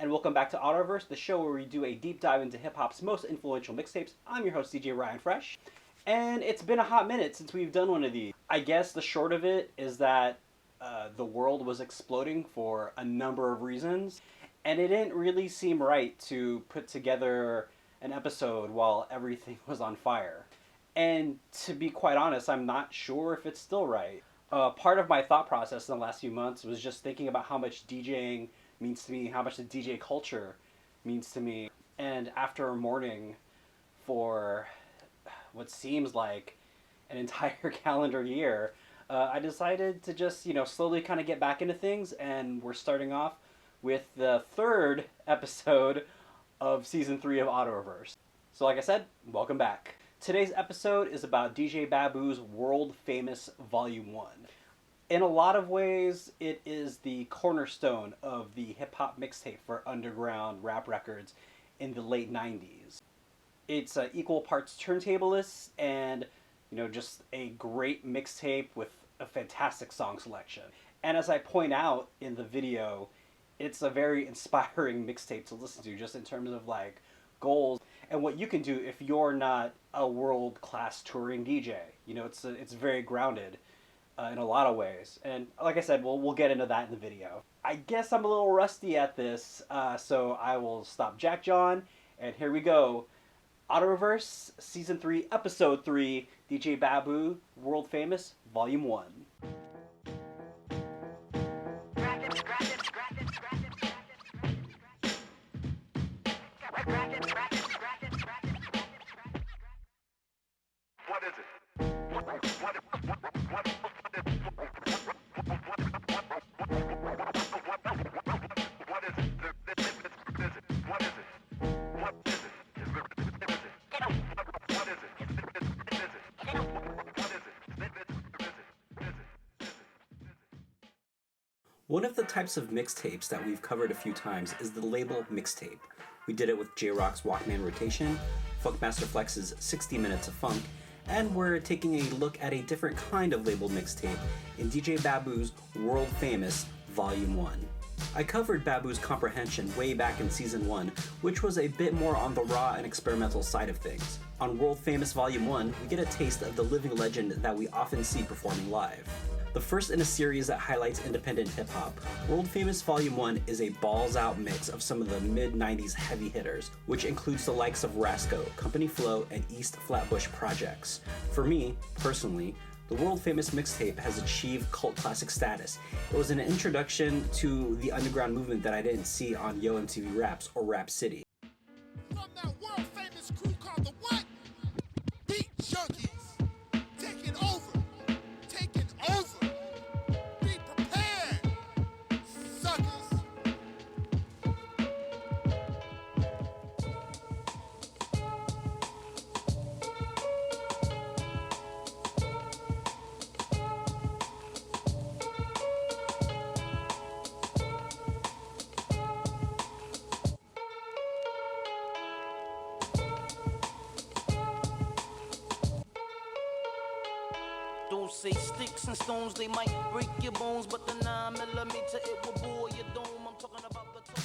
And welcome back to Autoverse, the show where we do a deep dive into hip-hop's most influential mixtapes. I'm your host, DJ Ryan Fresh, and it's been a hot minute since we've done one of these. I guess the short of it is that the world was exploding for a number of reasons, and it didn't really seem right to put together an episode while everything was on fire. And to be quite honest, I'm not sure if it's still right. Part of my thought process in the last few months was just thinking about how much DJing means to me, how much the DJ culture means to me. And after mourning for what seems like an entire calendar year, I decided to just, slowly kind of get back into things, and we're starting off with the third episode of Season 3 of Autoverse. So like I said, welcome back. Today's episode is about DJ Babu's World Famous Vol.1. In a lot of ways, it is the cornerstone of the hip-hop mixtape for underground rap records in the late 90s. It's equal parts turntablist and, just a great mixtape with a fantastic song selection. And as I point out in the video, it's a very inspiring mixtape to listen to, just in terms of goals and what you can do if you're not a world-class touring DJ. It's very grounded in a lot of ways. And like I said, we'll get into that in the video. I guess I'm a little rusty at this, so I will stop Jack John, and here we go. Autoverse, Season 3, Episode 3, DJ Babu, World Famous, Volume 1. What is it? One of the types of mixtapes that we've covered a few times is the label mixtape. We did it with J-Rock's Walkman Rotation, Funkmaster Flex's 60 Minutes of Funk, and we're taking a look at a different kind of label mixtape in DJ Babu's World Famous Volume 1. I covered Babu's Comprehension way back in Season 1, which was a bit more on the raw and experimental side of things. On World Famous Volume 1, we get a taste of the living legend that we often see performing live. The first in a series that highlights independent hip-hop, World Famous Volume 1 is a balls-out mix of some of the mid-90s heavy hitters, which includes the likes of Rasco, Company Flow, and East Flatbush projects. For me, personally, the World Famous mixtape has achieved cult classic status. It was an introduction to the underground movement that I didn't see on Yo MTV Raps or Rap City. From that world famous crew called the what? Beat Junkies. Taking over. Taking over. Be prepared, suckers. Don't say sticks and stones, they might break your bones, but the 9mm, it will bore your dome. I'm talking about the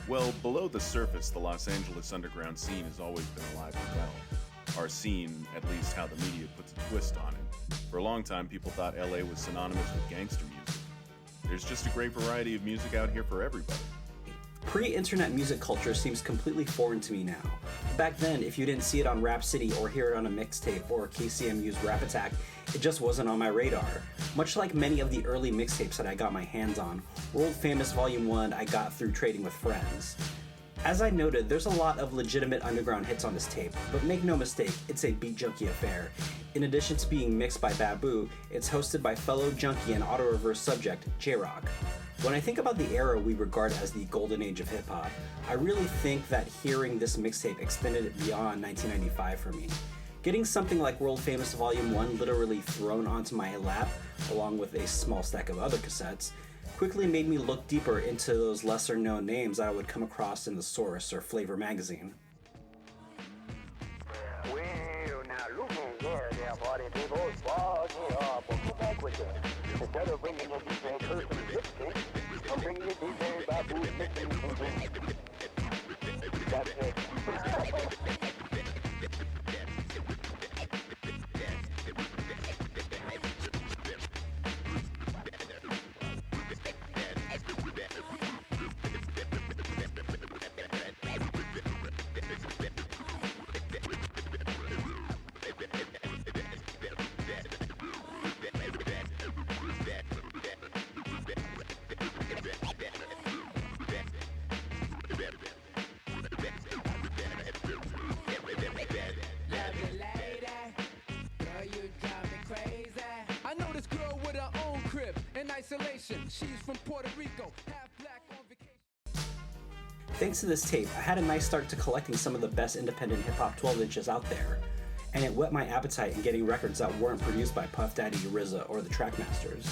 Well, below the surface, the Los Angeles underground scene has always been alive and well. Our scene, at least how the media puts a twist on it. For a long time, people thought LA was synonymous with gangster music. There's just a great variety of music out here for everybody. Pre-internet music culture seems completely foreign to me now. Back then, if you didn't see it on Rap City or hear it on a mixtape or KCMU's Rap Attack, it just wasn't on my radar. Much like many of the early mixtapes that I got my hands on, World Famous Volume 1 I got through trading with friends. As I noted, there's a lot of legitimate underground hits on this tape, but make no mistake, it's a beat junkie affair. In addition to being mixed by Babu, it's hosted by fellow junkie and auto-reverse subject, J-Rock. When I think about the era we regard as the golden age of hip-hop, I really think that hearing this mixtape extended it beyond 1995 for me. Getting something like World Famous Vol.1 literally thrown onto my lap, along with a small stack of other cassettes, quickly made me look deeper into those lesser known names I would come across in the Source or Flavor magazine. Well, now look at there, party people. Party up. Go back with it. Instead of bringing your DJ Kirsten mixtape, I'm bringing your DJ Babu mixtape. That's it. Isolation. She's from Puerto Rico, half black on vacation. Thanks to this tape, I had a nice start to collecting some of the best independent hip-hop 12 inches out there, and it whet my appetite in getting records that weren't produced by Puff Daddy, RZA, or the Trackmasters.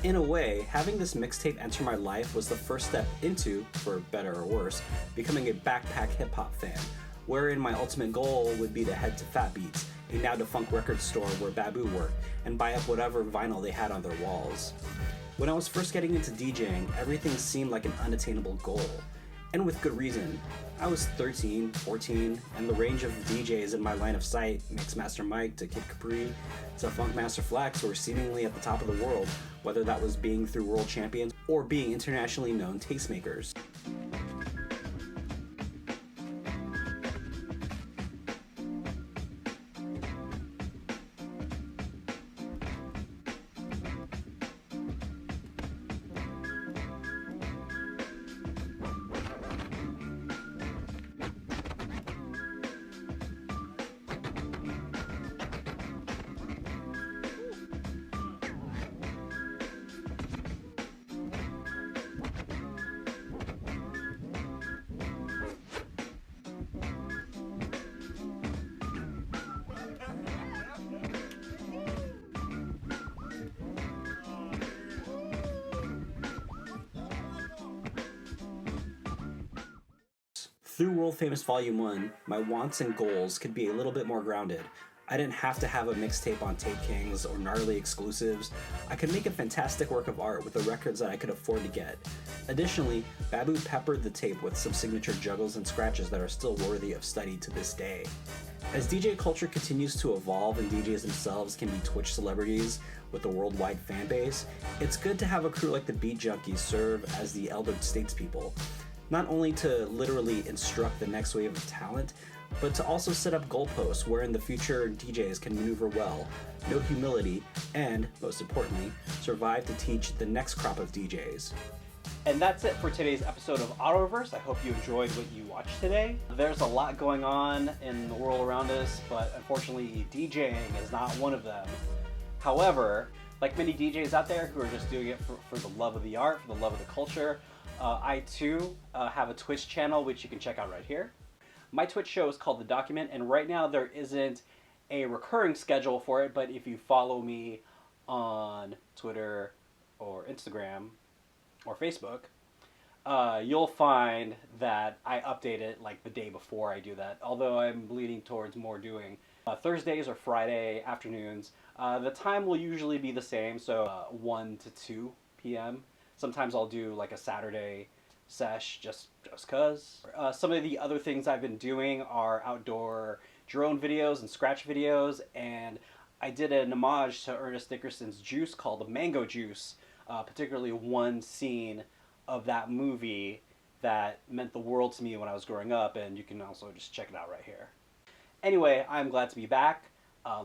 In a way, having this mixtape enter my life was the first step into, for better or worse, becoming a backpack hip-hop fan, wherein my ultimate goal would be to head to Fat Beats, a now defunct record store where Babu worked, and buy up whatever vinyl they had on their walls. When I was first getting into DJing, everything seemed like an unattainable goal, and with good reason. I was 13, 14, and the range of DJs in my line of sight, Mixmaster Mike to Kid Capri to Funkmaster Flex, were seemingly at the top of the world, whether that was being through world champions or being internationally known tastemakers. Through World Famous Vol.1, my wants and goals could be a little bit more grounded. I didn't have to have a mixtape on Tape Kings or gnarly exclusives. I could make a fantastic work of art with the records that I could afford to get. Additionally, Babu peppered the tape with some signature juggles and scratches that are still worthy of study to this day. As DJ culture continues to evolve and DJs themselves can be Twitch celebrities with a worldwide fan base, it's good to have a crew like the Beat Junkies serve as the elder statespeople. Not only to literally instruct the next wave of talent, but to also set up goalposts wherein the future DJs can maneuver well, know humility, and, most importantly, survive to teach the next crop of DJs. And that's it for today's episode of Auto Reverse. I hope you enjoyed what you watched today. There's a lot going on in the world around us, but unfortunately DJing is not one of them. However, like many DJs out there who are just doing it for the love of the art, for the love of the culture, I too have a Twitch channel which you can check out right here. My Twitch show is called The Document, and right now there isn't a recurring schedule for it, but if you follow me on Twitter or Instagram or Facebook, you'll find that I update it like the day before I do that, although I'm leaning towards more doing Thursdays or Friday afternoons. The time will usually be the same, so 1 to 2 p.m. Sometimes I'll do like a Saturday sesh just cause. Some of the other things I've been doing are outdoor drone videos and scratch videos, and I did an homage to Ernest Dickerson's Juice called the Mango Juice, particularly one scene of that movie that meant the world to me when I was growing up, and you can also just check it out right here. Anyway, I'm glad to be back.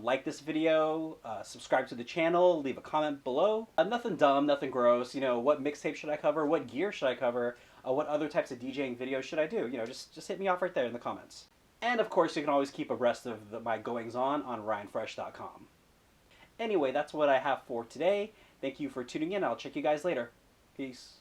Like this video, subscribe to the channel, leave a comment below. Nothing dumb, nothing gross. You know, what mixtape should I cover? What gear should I cover? What other types of DJing videos should I do? You know, just hit me off right there in the comments. And of course, you can always keep abreast of my goings-on ryanfresh.com. Anyway, that's what I have for today. Thank you for tuning in. I'll check you guys later. Peace.